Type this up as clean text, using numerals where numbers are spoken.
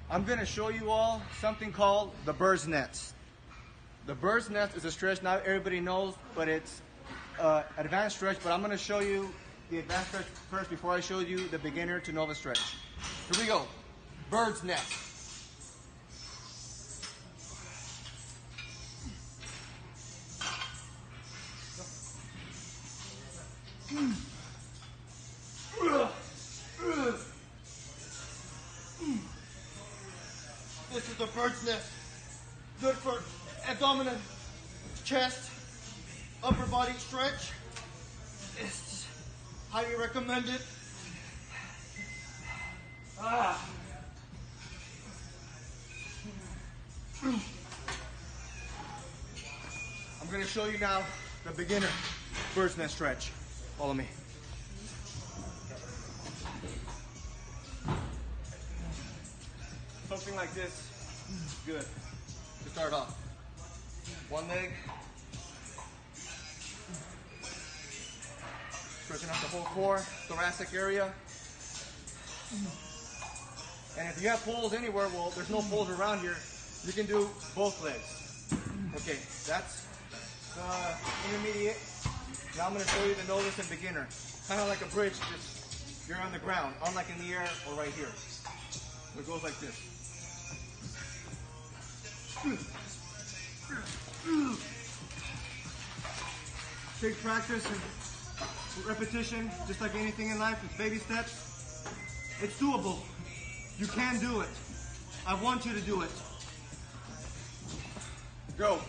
I'm going to show you all something called the bird's nest. The bird's nest is a stretch not everybody knows, but it's advanced stretch, but I'm going to show you the advanced stretch first before I show you the beginner to novice stretch. Here we go. Bird's nest. This is the bird's nest. Good for abdomen, chest, upper body stretch. It's highly recommended. I'm going to show you now the beginner bird's nest stretch. Follow me. Something like this is good to start off. One leg, stretching out the whole core, thoracic area. And if you have poles anywhere, well, there's no poles around here, you can do both legs. Okay, that's intermediate. Now I'm going to show you the novice and beginner. Kind of like a bridge, just you're on the ground, unlike in the air or right here. It goes like this. Take practice and repetition, just like anything in life. It's baby steps. It's doable. You can do it. I want you to do it. Go.